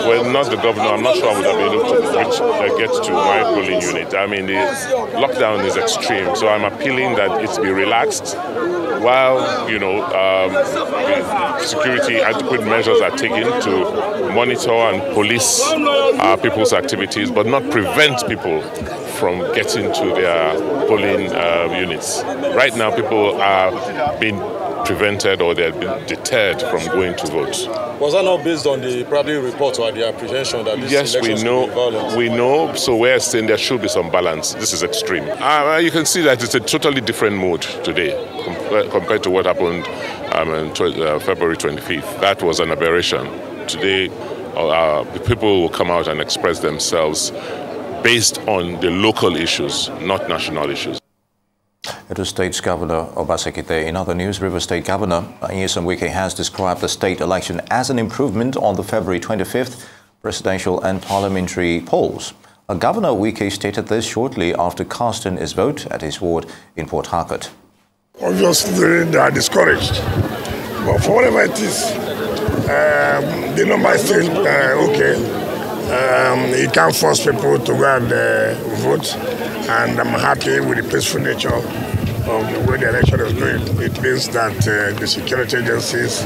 were not the governor, I'm not sure I would have been able to get to my polling unit. I mean, the lockdown is extreme, so I'm appealing that it be relaxed while, you know, security adequate measures are taken to monitor and police people's activities, but not prevent people from getting to their polling units. Right now, people are being prevented or they're being deterred from going to vote. Was that not based on the probably report or the apprehension that this election will be violent? We know, so we're saying there should be some balance. This is extreme. You can see that it's a totally different mood today compared to what happened on February 25th. That was an aberration. Today, the people will come out and express themselves based on the local issues, not national issues. Edo State's Governor Obaseki there. In other news, River State Governor Nyesom Wike has described the state election as an improvement on the February 25th presidential and parliamentary polls. Governor Wike stated this shortly after casting his vote at his ward in Port Harcourt. Obviously, they are discouraged, but for whatever it is, the number is still okay. You can't force people to go and vote, and I'm happy with the peaceful nature of the way the election is going. It means that the security agencies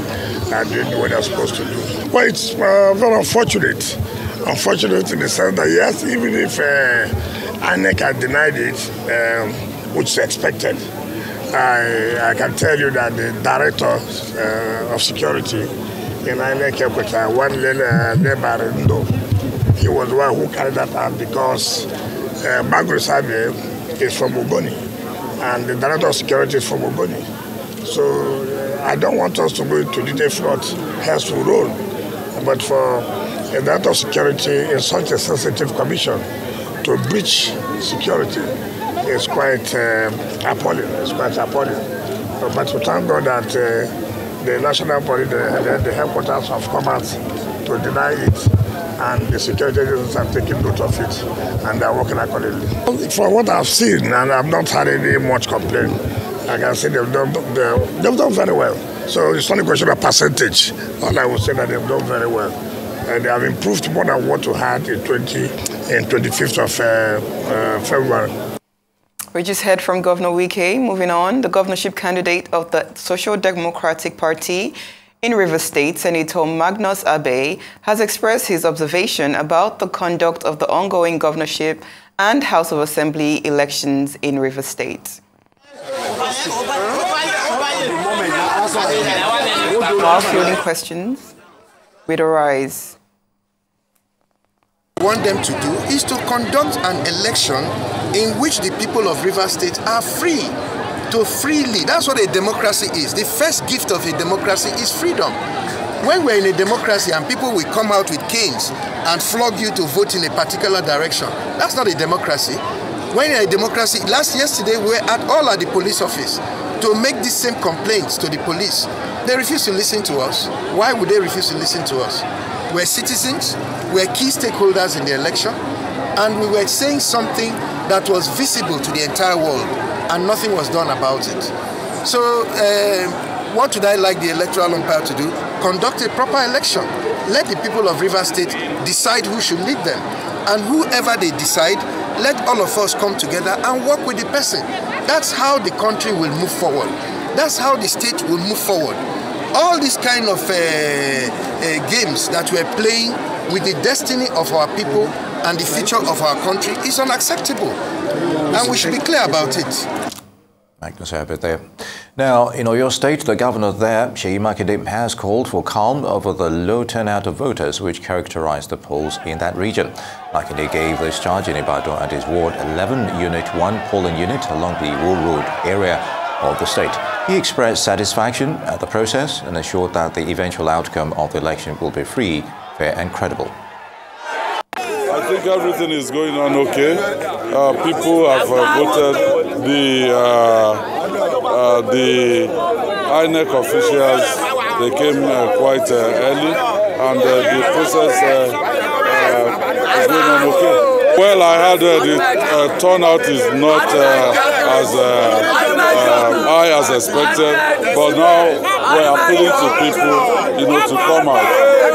are doing what they're supposed to do. Well, it's very unfortunate. Unfortunate in the sense that, yes, even if INEC had denied it, which is expected, I can tell you that the director of security in INEC, one neighbor, he was the one who carried that out because Bagre Sabe is from Ogoni and the director of security is from Ogoni. So I don't want us to go into details what has to roll, but for that of security in such a sensitive commission to breach security is quite appalling. It's quite appalling. But we thank God that the national body, the headquarters have come out to deny it, and the security agencies have taken note of it, and they are working accordingly. For what I've seen, and I've not had any much complaint, I can say they've done very well. So it's not a question of percentage. All I will say that they've done very well. And they have improved more than what we had in 25th of February. We just heard from Governor Wike. Moving on, the governorship candidate of the Social Democratic Party in Rivers State, Senator Magnus Abe, has expressed his observation about the conduct of the ongoing governorship and House of Assembly elections in Rivers State. While fielding questions, with a rise. Want them to do is to conduct an election in which the people of Rivers State are free to freely. That's what a democracy is. The first gift of a democracy is freedom. When we're in a democracy and people will come out with canes and flog you to vote in a particular direction, that's not a democracy. When you're a democracy, yesterday we were at the police office to make these same complaints to the police. They refuse to listen to us. Why would they refuse to listen to us? We're citizens, we're key stakeholders in the election, and we were saying something that was visible to the entire world, and nothing was done about it. So what would I like the electoral umpire to do? Conduct a proper election. Let the people of Rivers State decide who should lead them. And whoever they decide, let all of us come together and work with the person. That's how the country will move forward. That's how the state will move forward. All these kind of games that we're playing with the destiny of our people and the future of our country is unacceptable. And we should be clear about it. Magnus Abe there. Now, in Oyo State, the governor there, Seyi Makinde, has called for calm over the low turnout of voters which characterized the polls in that region. Makinde gave this charge in Ibadan at his Ward 11 Unit 1 polling unit along the Wool Road area of the state. He expressed satisfaction at the process and assured that the eventual outcome of the election will be free, fair and credible. I think everything is going on okay. People have voted. The INEC officials, they came quite early, and the process is going on okay. Well, I heard the turnout is not as high as expected, but now we're appealing to people, to come out.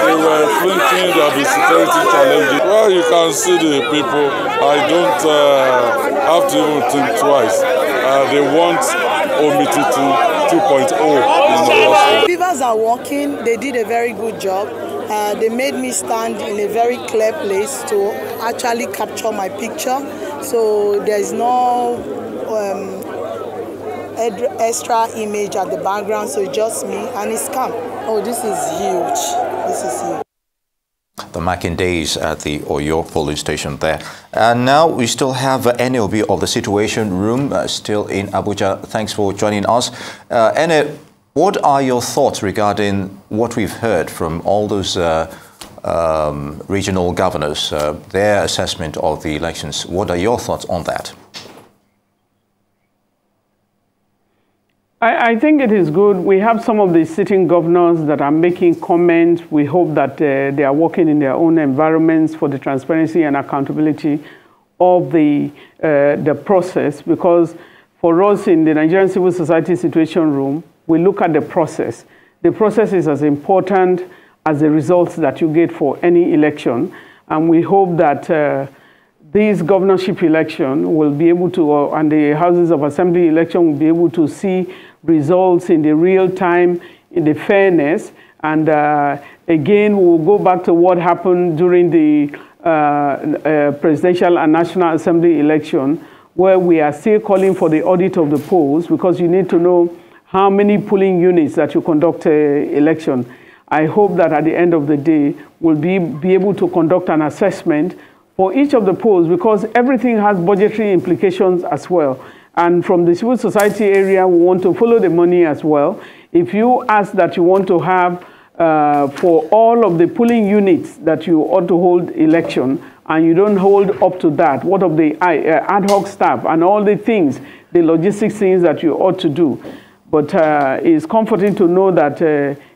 They were thinking there'll be security challenges. Well, you can see the people. I don't have to even think twice. They want Omititu 2.0. Beavers are working. They did a very good job. They made me stand in a very clear place to actually capture my picture. So there's no extra image at the background, so it's just me, and it's calm. Oh, this is huge. This is huge. The Makindes at the Oyo police station there. And now we still have NLB of the Situation Room still in Abuja. Thanks for joining us. Ene, what are your thoughts regarding what we've heard from all those regional governors, their assessment of the elections? What are your thoughts on that? I think it is good. We have some of the sitting governors that are making comments. We hope that they are working in their own environments for the transparency and accountability of the process, because for us in the Nigerian Civil Society Situation Room, we look at the process. The process is as important as the results that you get for any election, and we hope that this governorship election will be able to, and the Houses of Assembly election will be able to see results in the real time, in the fairness. And again, we'll go back to what happened during the presidential and National Assembly election, where we are still calling for the audit of the polls, because you need to know how many polling units that you conduct an election. I hope that at the end of the day, we'll be able to conduct an assessment for each of the polls, because everything has budgetary implications as well. And from the civil society area, we want to follow the money as well. If you ask that you want to have for all of the polling units that you ought to hold election, and you don't hold up to that, what of the ad hoc staff and all the things, the logistics things that you ought to do. But it's comforting to know that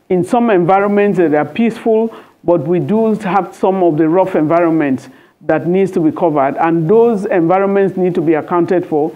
in some environments they are peaceful, but we do have some of the rough environments that needs to be covered, and those environments need to be accounted for.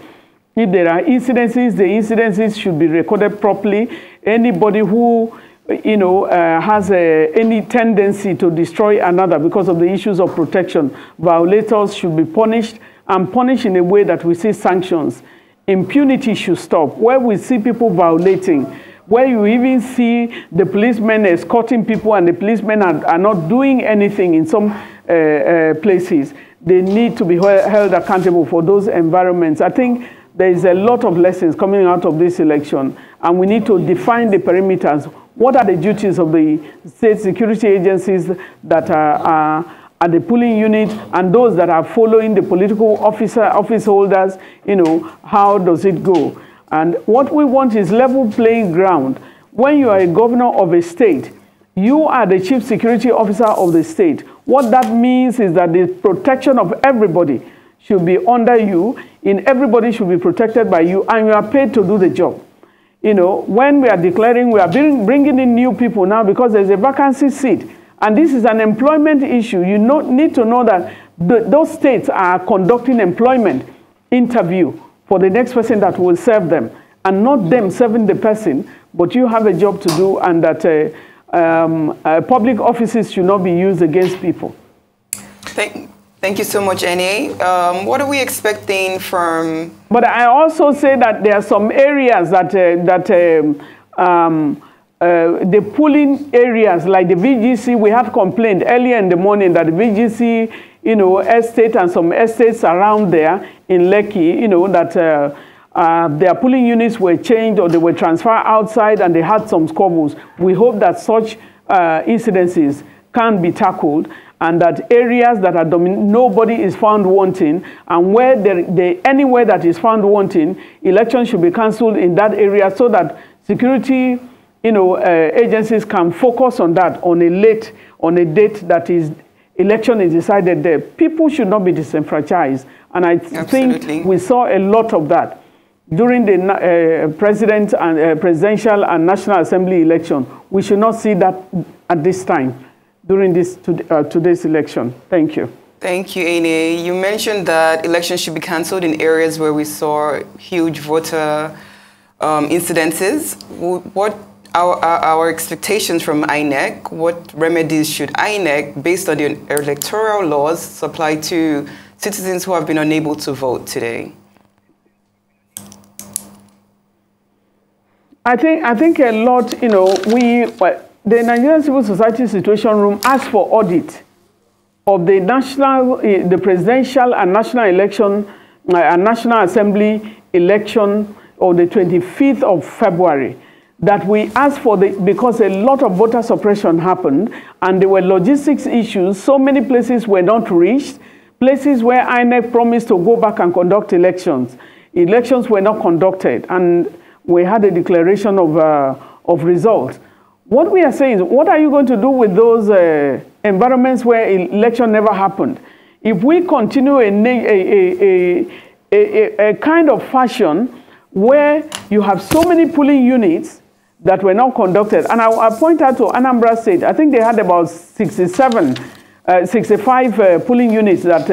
If there are incidences, the incidences should be recorded properly. Anybody who has any tendency to destroy another because of the issues of protection, violators should be punished, and punished in a way that we see sanctions. Impunity should stop. Where we see people violating, where you even see the policemen escorting people and the policemen are not doing anything in some places, they need to be held accountable for those environments. I think there is a lot of lessons coming out of this election, and we need to define the perimeters. What are the duties of the state security agencies that are at the polling unit, and those that are following the political office holders? How does it go? And what we want is level playing ground. When you are a governor of a state, you are the chief security officer of the state. What that means is that the protection of everybody should be under you, and everybody should be protected by you, and you are paid to do the job. When we are declaring, we are bringing in new people now because there's a vacancy seat, and this is an employment issue. You need to know that those states are conducting employment interview for the next person that will serve them, and not them serving the person, but you have a job to do, and that public offices should not be used against people. Thank you so much, N.A. What are we expecting from... But I also say that there are some areas that, the polling areas, like the VGC, we had complained earlier in the morning that the VGC, estate and some estates around there in Lekki, that their polling units were changed or they were transferred outside and they had some squabbles. We hope that such incidences can be tackled, and that areas that are nobody is found wanting, and where anywhere that is found wanting, elections should be cancelled in that area, so that security agencies can focus on that on a date that is election is decided there. People should not be disenfranchised, and I think we saw a lot of that during the presidential and National Assembly election. We should not see that at this time during today's election. Thank you. Thank you, Ene. You mentioned that elections should be cancelled in areas where we saw huge voter incidences. What are our expectations from INEC? What remedies should INEC, based on the electoral laws, supply to citizens who have been unable to vote today? I think a lot, the Nigerian Civil Society Situation Room asked for audit of the presidential and national election and National Assembly election of the 25th of February. That we asked for because a lot of voter suppression happened, and there were logistics issues. So many places were not reached, places where INEC promised to go back and conduct elections. Elections were not conducted, and we had a declaration of results. What we are saying is, what are you going to do with those environments where election never happened? If we continue a kind of fashion where you have so many polling units that were not conducted, and I point out to Anambra State, I think they had about 65 polling units that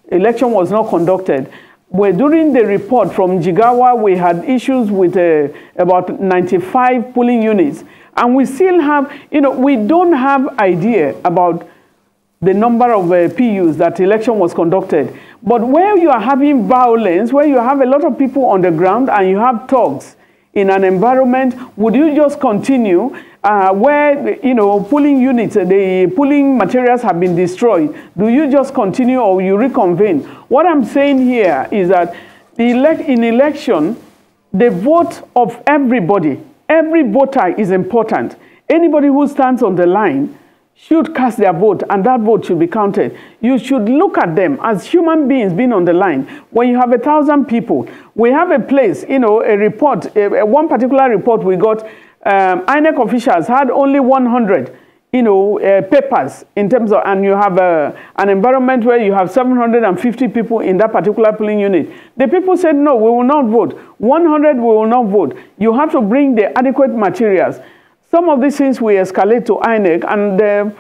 election was not conducted. Where during the report from Jigawa, we had issues with about 95 polling units. And we still have, we don't have idea about the number of PUs that election was conducted. But where you are having violence, where you have a lot of people on the ground and you have thugs in an environment, would you just continue where, polling units, the polling materials have been destroyed? Do you just continue or you reconvene? What I'm saying here is that in election, the vote of everybody, every voter is important. Anybody who stands on the line should cast their vote, and that vote should be counted. You should look at them as human beings being on the line. When you have 1,000 people, we have a place, a report, one particular report we got INEC officials had only 100, papers in terms of, and you have an environment where you have 750 people in that particular polling unit. The people said, no, we will not vote. 100, we will not vote. You have to bring the adequate materials. Some of these things we escalate to INEC, and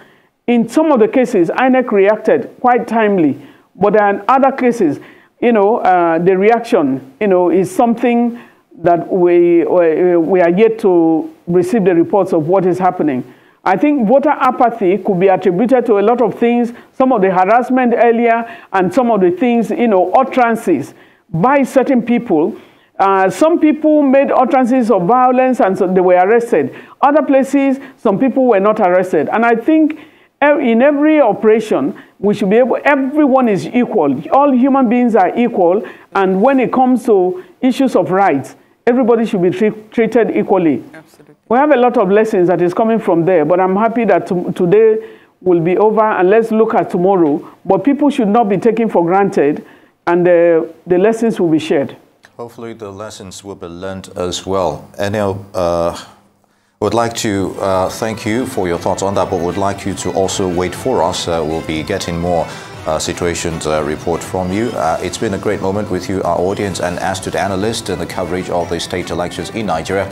in some of the cases, INEC reacted quite timely. But in other cases, the reaction, is something that we are yet to receive the reports of what is happening. I think voter apathy could be attributed to a lot of things, some of the harassment earlier, and some of the things, utterances by certain people. Some people made utterances of violence and so they were arrested. Other places, some people were not arrested. And I think in every operation, we should be able, everyone is equal. All human beings are equal. And when it comes to issues of rights, everybody should be treated equally. Absolutely. We have a lot of lessons that is coming from there, but I'm happy that today will be over and let's look at tomorrow. But people should not be taken for granted and the lessons will be shared. Hopefully the lessons will be learned as well. Enel, would like to thank you for your thoughts on that, but would like you to also wait for us. We'll be getting more situations report from you. It's been a great moment with you, our audience, and as to the analyst in the coverage of the state elections in Nigeria.